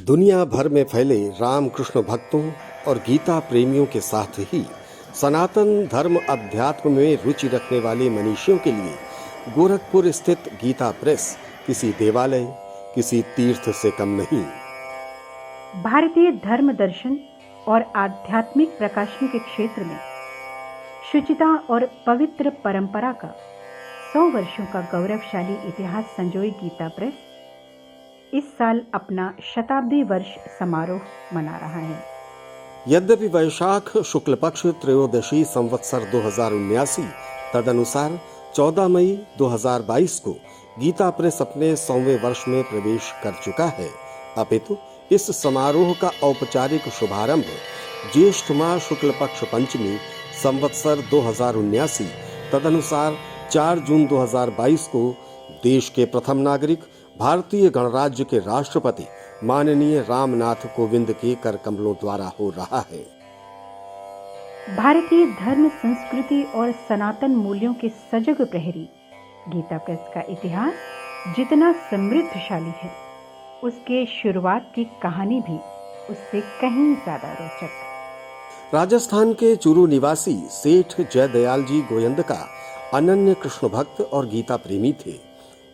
दुनिया भर में फैले रामकृष्ण भक्तों और गीता प्रेमियों के साथ ही सनातन धर्म अध्यात्म में रुचि रखने वाले मनीषियों के लिए गोरखपुर स्थित गीता प्रेस किसी देवालय, किसी तीर्थ से कम नहीं। भारतीय धर्म दर्शन और आध्यात्मिक प्रकाशन के क्षेत्र में शुचिता और पवित्र परंपरा का 100 वर्षों का गौरवशाली इतिहास संजोए गीता प्रेस इस साल अपना शताब्दी वर्ष समारोह मना रहा है। यद्यपि वैशाख शुक्ल पक्ष त्रयोदशी संवत्सर 2079 तदनुसार 14 मई 2022 को गीता प्रेस अपने 100वें वर्ष में प्रवेश कर चुका है, अपितु इस समारोह का औपचारिक शुभारंभ ज्येष्ठ माह शुक्ल पक्ष पंचमी संवत्सर 2079 तदनुसार 4 जून 2022 को देश के प्रथम नागरिक भारतीय गणराज्य के राष्ट्रपति माननीय रामनाथ कोविंद के कर कमलों द्वारा हो रहा है। भारतीय धर्म, संस्कृति और सनातन मूल्यों के सजग प्रहरी गीता प्रेस का इतिहास जितना समृद्धशाली है, उसके शुरुआत की कहानी भी उससे कहीं ज्यादा रोचक। राजस्थान के चूरू निवासी सेठ जयदयाल जी गोयंदका अनन्य कृष्ण भक्त और गीता प्रेमी थे।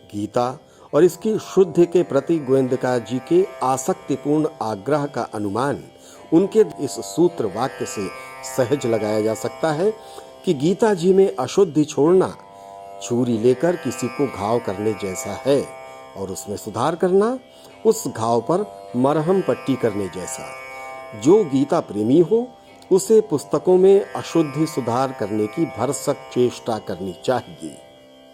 गीता और इसकी शुद्धि के प्रति गोयंदका जी के आसक्तिपूर्ण आग्रह का अनुमान उनके इस सूत्र वाक्य से सहज लगाया जा सकता है कि गीता जी में अशुद्धि छोड़ना छुरी लेकर किसी को घाव करने जैसा है और उसमें सुधार करना उस घाव पर मरहम पट्टी करने जैसा। जो गीता प्रेमी हो उसे पुस्तकों में अशुद्धि सुधार करने की भरसक चेष्टा करनी चाहिए।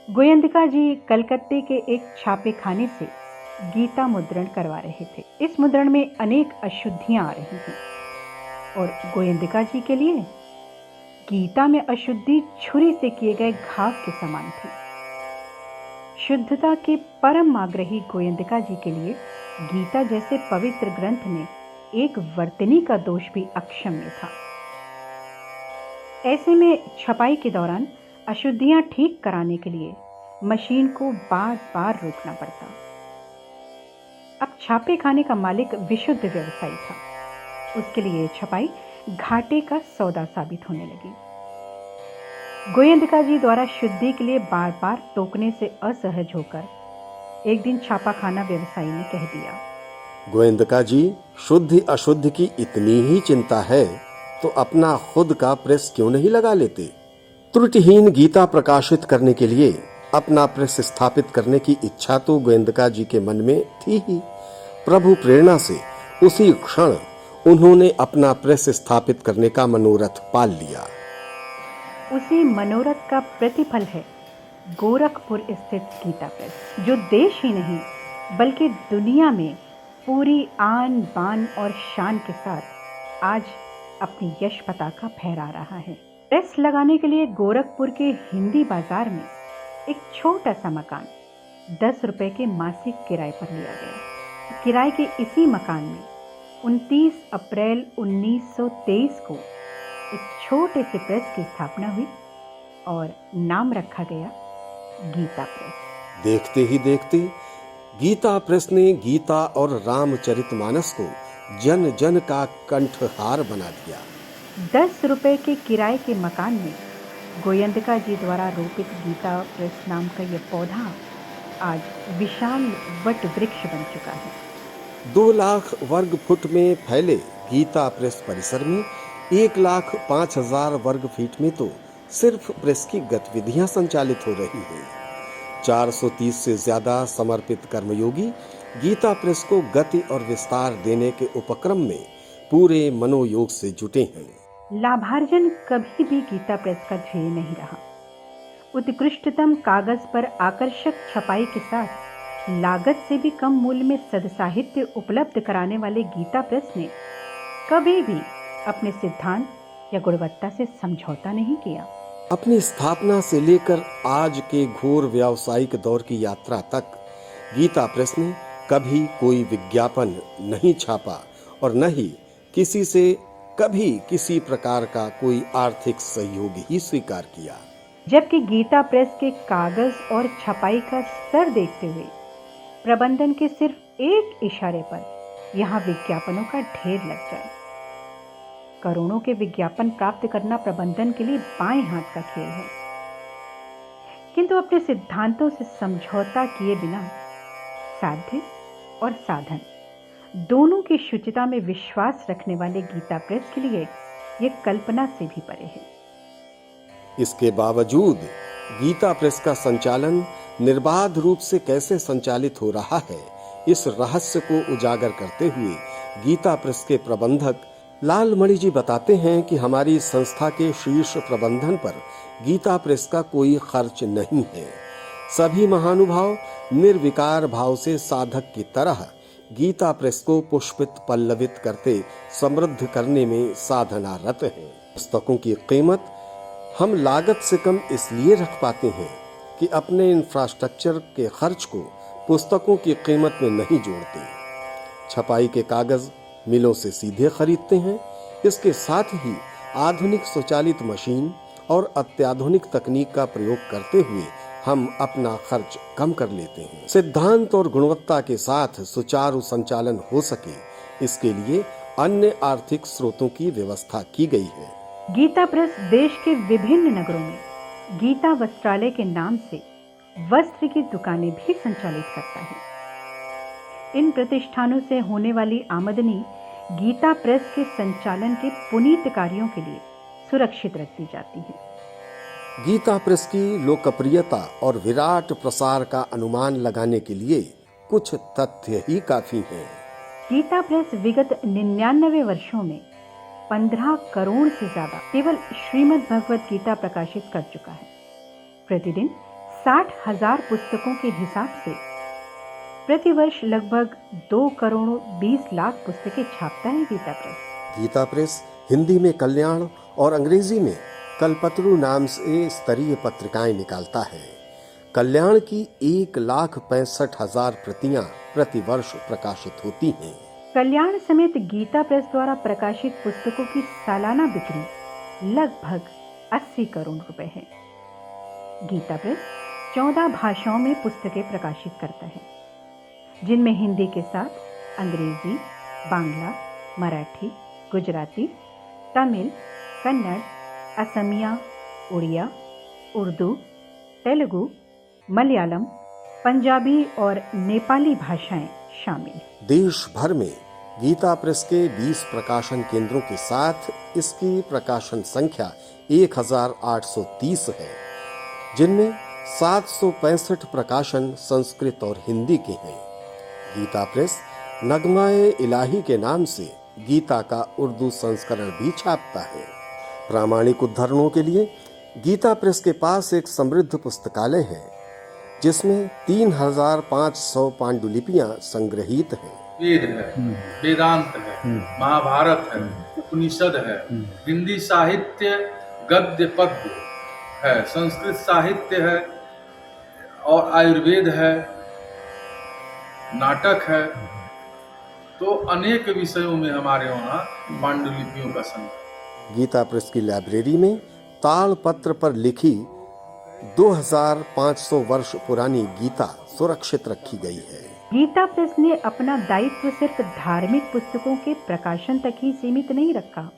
गोयंदका जी कलकत्ते के एक छापे खाने से गीता मुद्रण करवा रहे थे। इस मुद्रण में अनेक अशुद्धियां आ रही थी और गोयंदका जी के लिए गीता में अशुद्धि छुरी से किए गए घाव के समान थी। शुद्धता के परम आग्रही गोयंदका जी के लिए गीता जैसे पवित्र ग्रंथ में एक वर्तनी का दोष भी अक्षम्य था। ऐसे में छपाई के दौरान अशुद्धियां ठीक कराने के लिए मशीन को बार बार रोकना पड़ता। अब छापे खाने का मालिक विशुद्ध व्यवसायी था, उसके लिए छपाई घाटे का सौदा साबित होने लगी। गोयंदका जी द्वारा शुद्धि के लिए बार बार टोकने से असहज होकर एक दिन छापा खाना व्यवसायी ने कह दिया, गोयंदका जी, शुद्धि अशुद्धि की इतनी ही चिंता है तो अपना खुद का प्रेस क्यों नहीं लगा लेते? त्रुटिहीन गीता प्रकाशित करने के लिए अपना प्रेस स्थापित करने की इच्छा तो गोयंदका जी के मन में थी ही। प्रभु प्रेरणा से उसी क्षण उन्होंने अपना प्रेस स्थापित करने का मनोरथ पाल लिया। उसी मनोरथ का प्रतिफल है गोरखपुर स्थित गीता प्रेस, जो देश ही नहीं बल्कि दुनिया में पूरी आन बान और शान के साथ आज अपनी यश पताका फहरा रहा है। प्रेस लगाने के लिए गोरखपुर के हिंदी बाजार में एक छोटा सा मकान 10 रुपए के मासिक किराए पर लिया गया। किराए के इसी मकान में 29 अप्रैल 1923 को एक छोटे से प्रेस की स्थापना हुई और नाम रखा गया गीता प्रेस। देखते ही देखते गीता प्रेस ने गीता और रामचरितमानस को जन जन का कंठहार बना दिया। 10 रुपए के किराए के मकान में गोयंदका जी द्वारा रोपित गीता प्रेस नाम का यह पौधा आज विशाल वट वृक्ष बन चुका है। 2 लाख वर्ग फुट में फैले गीता प्रेस परिसर में 1,05,000 वर्ग फीट में तो सिर्फ प्रेस की गतिविधियां संचालित हो रही हैं। 430 से ज्यादा समर्पित कर्मयोगी गीता प्रेस को गति और विस्तार देने के उपक्रम में पूरे मनोयोग से जुटे हैं। लाभार्जन कभी भी गीता प्रेस का ध्येय नहीं रहा। उत्कृष्टतम कागज पर आकर्षक छपाई के साथ लागत से भी कम मूल्य में सदसाहित्य उपलब्ध कराने वाले गीता प्रेस ने कभी भी अपने सिद्धांत या गुणवत्ता से समझौता नहीं किया। अपनी स्थापना से लेकर आज के घोर व्यावसायिक दौर की यात्रा तक गीता प्रेस ने कभी कोई विज्ञापन नहीं छापा और न ही किसी से कभी किसी प्रकार का कोई आर्थिक सहयोग ही स्वीकार किया। जबकि गीता प्रेस के कागज और छपाई का स्तर देखते हुए प्रबंधन के सिर्फ एक इशारे पर यहाँ विज्ञापनों का ढेर लग जाए। करोड़ों के विज्ञापन प्राप्त करना प्रबंधन के लिए बाएं हाथ का खेल है, किंतु अपने सिद्धांतों से समझौता किए बिना साध्य और साधन दोनों की शुचिता में विश्वास रखने वाले गीता प्रेस के लिए यह कल्पना से भी परे है। इसके बावजूद गीता प्रेस का संचालन निर्बाध रूप से कैसे संचालित हो रहा है, इस रहस्य को उजागर करते हुए गीता प्रेस के प्रबंधक लालमणि जी बताते हैं कि हमारी संस्था के शीर्ष प्रबंधन पर गीता प्रेस का कोई खर्च नहीं है। सभी महानुभाव निर्विकार भाव से साधक की तरह गीता प्रेस को पुष्पित पल्लवित करते समृद्ध करने में साधनारत हैं। पुस्तकों की कीमत हम लागत से कम इसलिए रख पाते हैं कि अपने इंफ्रास्ट्रक्चर के खर्च को पुस्तकों की कीमत में नहीं जोड़ते। छपाई के कागज मिलों से सीधे खरीदते हैं। इसके साथ ही आधुनिक स्वचालित मशीन और अत्याधुनिक तकनीक का प्रयोग करते हुए हम अपना खर्च कम कर लेते हैं। सिद्धांत और गुणवत्ता के साथ सुचारू संचालन हो सके, इसके लिए अन्य आर्थिक स्रोतों की व्यवस्था की गई है। गीता प्रेस देश के विभिन्न नगरों में गीता वस्त्रालय के नाम से वस्त्र की दुकानें भी संचालित करता है। इन प्रतिष्ठानों से होने वाली आमदनी गीता प्रेस के संचालन के पुनीत कार्यों के लिए सुरक्षित रख दी जाती है। गीता प्रेस की लोकप्रियता और विराट प्रसार का अनुमान लगाने के लिए कुछ तथ्य ही काफी हैं। गीता प्रेस विगत 99 वर्षों में 15 करोड़ से ज्यादा केवल श्रीमद् भगवत गीता प्रकाशित कर चुका है। प्रतिदिन 60,000 पुस्तकों के हिसाब से प्रतिवर्ष लगभग 2 करोड़ 20 लाख पुस्तकें छापता है गीता प्रेस। गीता प्रेस हिंदी में कल्याण और अंग्रेजी में कल्पतरु नाम से स्तरीय पत्रिकाएं निकालता है। कल्याण की 1,65,000 प्रतियां प्रतिवर्ष प्रकाशित होती हैं। कल्याण समेत गीता प्रेस द्वारा प्रकाशित पुस्तकों की सालाना बिक्री लगभग 80 करोड़ रुपए है। गीता प्रेस 14 भाषाओं में पुस्तकें प्रकाशित करता है, जिनमें हिंदी के साथ अंग्रेजी, बांग्ला, मराठी, गुजराती, तमिल, कन्नड़, असमिया, उड़िया, उर्दू, तेलुगु, मलयालम, पंजाबी और नेपाली भाषाएं शामिल। देश भर में गीता प्रेस के 20 प्रकाशन केंद्रों के साथ इसकी प्रकाशन संख्या 1,830 है, जिनमें 765 प्रकाशन संस्कृत और हिंदी के हैं। गीता प्रेस नगमाए इलाही के नाम से गीता का उर्दू संस्करण भी छापता है। प्रामाणिक उद्धरणों के लिए गीता प्रेस के पास एक समृद्ध पुस्तकालय है, जिसमें 3,500 पांडुलिपियां संग्रहित हैं। वेद है, वेदांत है, महाभारत है, उपनिषद है, हिंदी साहित्य गद्य पद्य है, संस्कृत साहित्य है और आयुर्वेद है, नाटक है। तो अनेक विषयों में हमारे वहाँ पांडुलिपियों का संग्रह। गीता प्रेस की लाइब्रेरी में ताड़पत्र पर लिखी 2,500 वर्ष पुरानी गीता सुरक्षित रखी गई है। गीता प्रेस ने अपना दायित्व सिर्फ धार्मिक पुस्तकों के प्रकाशन तक ही सीमित नहीं रखा।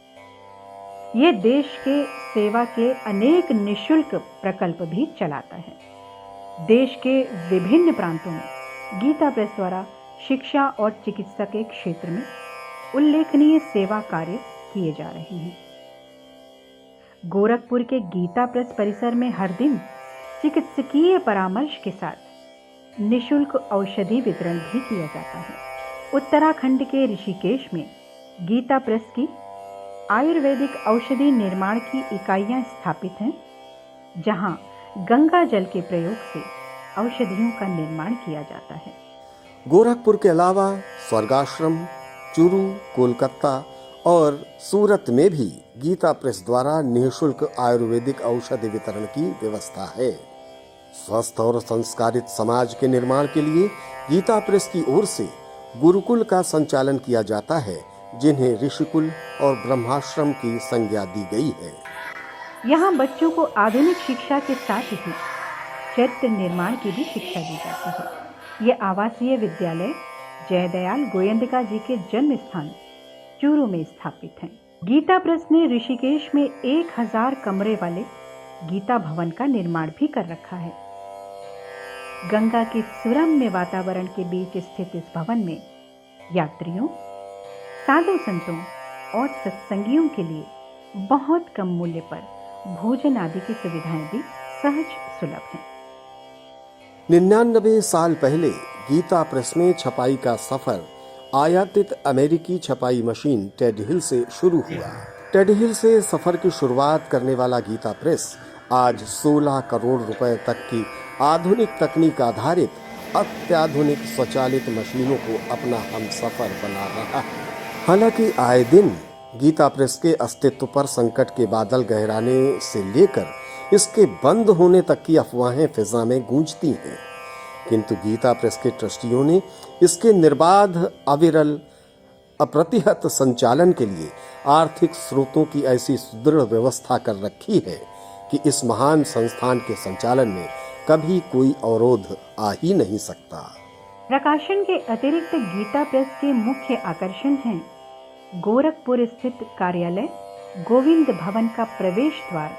ये देश के सेवा के अनेक निःशुल्क प्रकल्प भी चलाता है। देश के विभिन्न प्रांतों में गीता प्रेस द्वारा शिक्षा और चिकित्सा के क्षेत्र में उल्लेखनीय सेवा कार्य किए जा रहे हैं। गोरखपुर के गीता प्रेस परिसर में हर दिन चिकित्सकीय परामर्श के साथ निःशुल्क औषधि वितरण भी किया जाता है। उत्तराखंड के ऋषिकेश में गीता प्रेस की आयुर्वेदिक औषधि निर्माण की इकाइयां स्थापित हैं, जहां गंगा जल के प्रयोग से औषधियों का निर्माण किया जाता है। गोरखपुर के अलावा स्वर्गाश्रम, चूरू, कोलकाता और सूरत में भी गीता प्रेस द्वारा निःशुल्क आयुर्वेदिक औषधि वितरण की व्यवस्था है। स्वस्थ और संस्कारित समाज के निर्माण के लिए गीता प्रेस की ओर से गुरुकुल का संचालन किया जाता है, जिन्हें ऋषिकुल और ब्रह्माश्रम की संज्ञा दी गई है। यहाँ बच्चों को आधुनिक शिक्षा के साथ ही चरित्र निर्माण की भी शिक्षा दी जाती है। ये आवासीय विद्यालय जयदयाल गोयंदका जी के जन्म स्थान चूरू में स्थापित हैं। गीता प्रेस ने ऋषिकेश में 1000 कमरे वाले गीता भवन का निर्माण भी कर रखा है। गंगा के सुरम्य वातावरण के बीच स्थित इस भवन में यात्रियों, साधु संतों और सत्संगियों के लिए बहुत कम मूल्य पर भोजन आदि की सुविधाएं भी सहज सुलभ हैं। 99 साल पहले गीता प्रेस में छपाई का सफर आयातित अमेरिकी छपाई मशीन टेड हिल से शुरू हुआ। टेड हिल से सफर की शुरुआत करने वाला गीता प्रेस आज 16 करोड़ रुपए तक की आधुनिक तकनीक आधारित अत्याधुनिक स्वचालित मशीनों को अपना हमसफर बना रहा है। हालांकि आए दिन गीता प्रेस के अस्तित्व पर संकट के बादल गहराने से लेकर इसके बंद होने तक की अफवाहें फिजा में गूंजती हैं, किंतु गीता प्रेस के ट्रस्टियों ने इसके निर्बाध, अविरल, अप्रतिहत संचालन के लिए आर्थिक स्रोतों की ऐसी सुदृढ़ व्यवस्था कर रखी है कि इस महान संस्थान के संचालन में कभी कोई अवरोध आ ही नहीं सकता। प्रकाशन के अतिरिक्त गीता प्रेस के मुख्य आकर्षण हैं गोरखपुर स्थित कार्यालय, गोविंद भवन का प्रवेश द्वार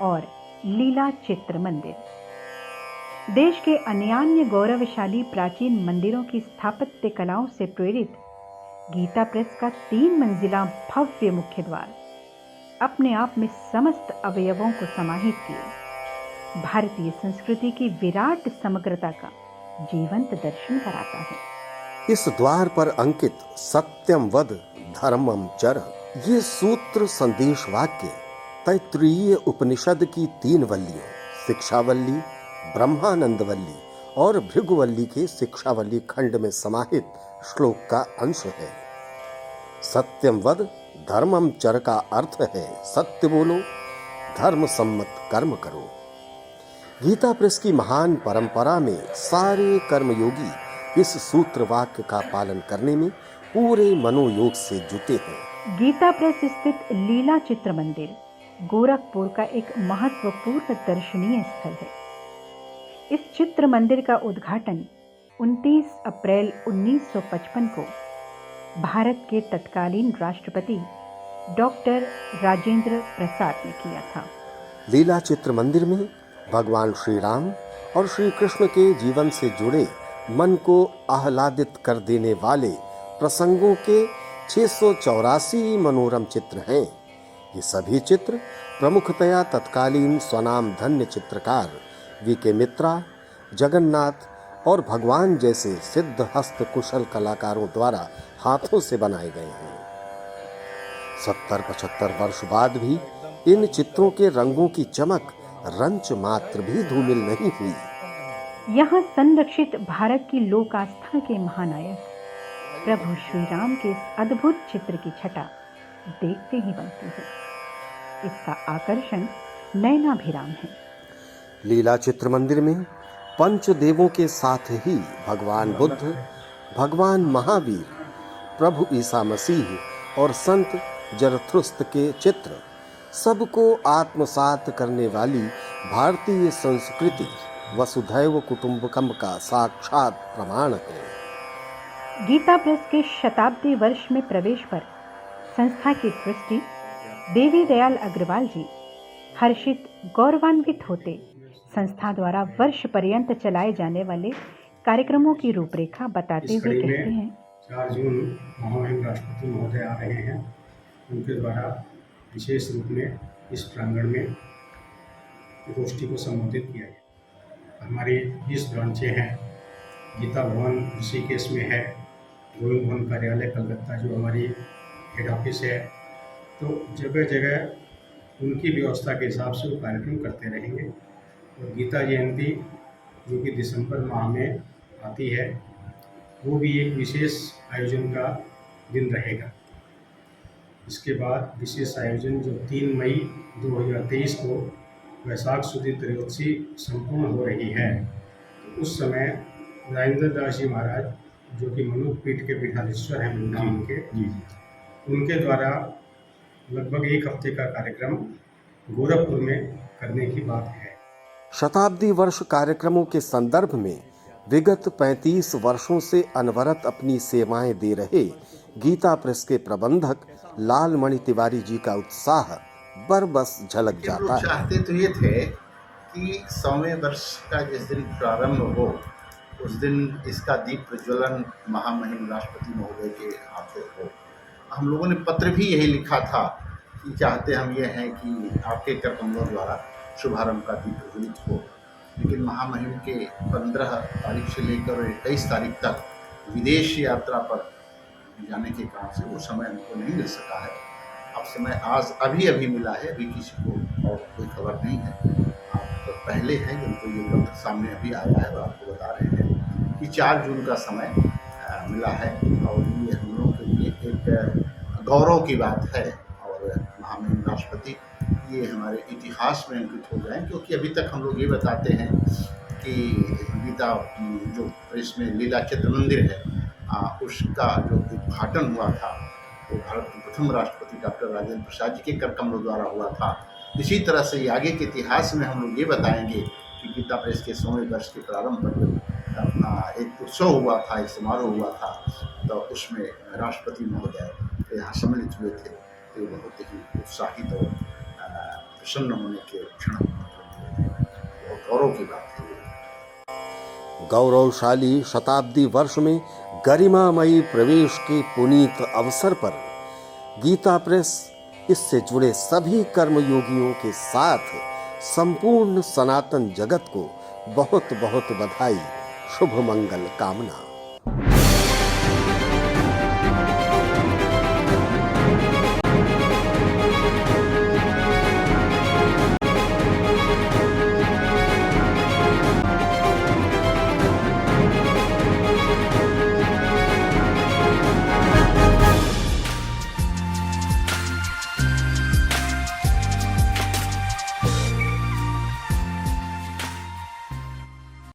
और लीला चित्र मंदिर। देश के अन्यान्य गौरवशाली प्राचीन मंदिरों की स्थापत्य कलाओं से प्रेरित गीता प्रेस का 3 मंजिला भव्य मुख्य द्वार अपने आप में समस्त अवयवों को समाहित किए भारतीय संस्कृति की विराट समग्रता का जीवंत दर्शन कराता है। इस द्वार पर अंकित सत्यम वद धर्मम चर ये सूत्र संदेश वाक्य तैत्तिरीय उपनिषद की 3 वल्लियों शिक्षावल्ली, ब्रह्मानंदवल्ली और भृगुवल्ली के शिक्षावल्ली खंड में समाहित श्लोक का अंश है। सत्यम वद धर्मम चर का अर्थ है सत्य बोलो, धर्म सम्मत कर्म करो। गीता प्रेस की महान परंपरा में सारे कर्मयोगी इस सूत्र वाक्य का पालन करने में पूरे मनोयोग से जुटे हैं। गीता प्रेस स्थित लीला चित्र मंदिर गोरखपुर का एक महत्वपूर्ण दर्शनीय स्थल है। इस चित्र मंदिर का उद्घाटन 29 अप्रैल 1955 को भारत के तत्कालीन राष्ट्रपति डॉक्टर राजेंद्र प्रसाद ने किया था। लीला चित्र मंदिर में भगवान श्री राम और श्री कृष्ण के जीवन से जुड़े मन को आह्लादित कर देने वाले प्रसंगों के 684 मनोरम चित्र हैं। ये सभी चित्र प्रमुखतया तत्कालीन स्वनाम धन्य चित्रकार वी.के. मित्रा, जगन्नाथ और भगवान जैसे सिद्ध हस्त कुशल कलाकारों द्वारा हाथों से बनाए गए हैं। 70-75 वर्ष बाद भी इन चित्रों के रंगों की चमक रंच मात्र भी धूमिल नहीं हुई। यहाँ संरक्षित भारत की लोक आस्था के महानायक प्रभु श्री राम के इस अद्भुत चित्र की छटा देखते ही बनती है। इसका आकर्षण नयनाभिराम है। लीला चित्र मंदिर में पंचदेवों के साथ ही भगवान बुद्ध, भगवान महावीर, प्रभु ईसा मसीह और संत जरथुस्त्र के चित्र सबको आत्मसात करने वाली भारतीय संस्कृति वसुधैव कुटुंबकम का साक्षात प्रमाण है। गीता प्रेस के शताब्दी वर्ष में प्रवेश पर संस्था के ट्रस्टी देवी दयाल अग्रवाल जी हर्षित गौरवान्वित होते संस्था द्वारा वर्ष पर्यंत चलाए जाने वाले कार्यक्रमों की रूपरेखा बताते हुए कहते हैं। 4 जून महामहिम राष्ट्रपति महोदय आ रहे हैं। उनके द्वारा विशेष रूप में इस प्रांगण में गोष्ठी को संबोधित किया गया। हमारी 20 ब्रांचें हैं। गीता भवन ऋषिकेश में है, गोविंद भवन कार्यालय कलकत्ता जो हमारी हेड ऑफिस है। तो जगह जगह उनकी व्यवस्था के हिसाब से वो कार्यक्रम करते रहेंगे। और गीता जयंती जो कि दिसंबर माह में आती है, वो भी एक विशेष आयोजन का दिन रहेगा। इसके बाद विशेष आयोजन जो 3 मई 2023 को वैशाख सुदी त्रयोदशी संपूर्ण हो रही है, तो उस समय राजेंद्र दास जी महाराज जो कि मनुष्य पीठ के पीठाधीश्वर हैं वृंदावन के, उनके द्वारा लगभग 1 हफ्ते का कार्यक्रम गोरखपुर में करने की बात है। शताब्दी वर्ष कार्यक्रमों के संदर्भ में विगत 35 वर्षों से अनवरत अपनी सेवाएं दे रहे गीता प्रेस के प्रबंधक लालमणि तिवारी जी का उत्साह बरबस झलक हम लोग जाता है। चाहते तो ये थे कि 100वें वर्ष का जिस दिन प्रारंभ हो उस दिन इसका दीप प्रज्वलन महामहिम राष्ट्रपति महोदय के हाथों हो। हम लोगों ने पत्र भी यही लिखा था कि चाहते हम ये हैं कि आपके कर कमलों द्वारा शुभारंभ का दीप प्रज्वलित हो। लेकिन महामहिम के 15 तारीख से लेकर 21 तारीख तक विदेश यात्रा पर जाने के कारण से वो समय हमको नहीं मिल सका है। अब समय आज अभी मिला है, अभी किसी को और कोई खबर नहीं है। आप तो पहले हैं जिनको ये पत्र सामने अभी आया है और आपको बता रहे हैं कि 4 जून का समय मिला है और ये हम लोगों के लिए एक गौरव की बात है। और महामहिम राष्ट्रपति ये हमारे इतिहास में अंकित हो जाएं, क्योंकि अभी तक हम लोग ये बताते हैं कि गीता जो प्रेस में लीला चित्र मंदिर है उसका जो उद्घाटन हुआ था वो भारत के प्रथम राष्ट्रपति डॉक्टर राजेंद्र प्रसाद जी के कर कमलों द्वारा हुआ था। इसी तरह से आगे के इतिहास में हम लोग ये बताएंगे कि गीता प्रेस के 100वें वर्ष के प्रारंभ पर एक उत्सव हुआ था, एक समारोह हुआ था, तो उसमें राष्ट्रपति महोदय यहाँ सम्मिलित हुए थे। तो बहुत ही उत्साहित और प्रसन्न होने के क्षण बहुत गौरव की बात है। गौरवशाली शताब्दी वर्ष में गरिमामयी प्रवेश के पुनीत अवसर पर गीता प्रेस इससे जुड़े सभी कर्मयोगियों के साथ संपूर्ण सनातन जगत को बहुत बहुत बधाई, शुभ मंगल कामना।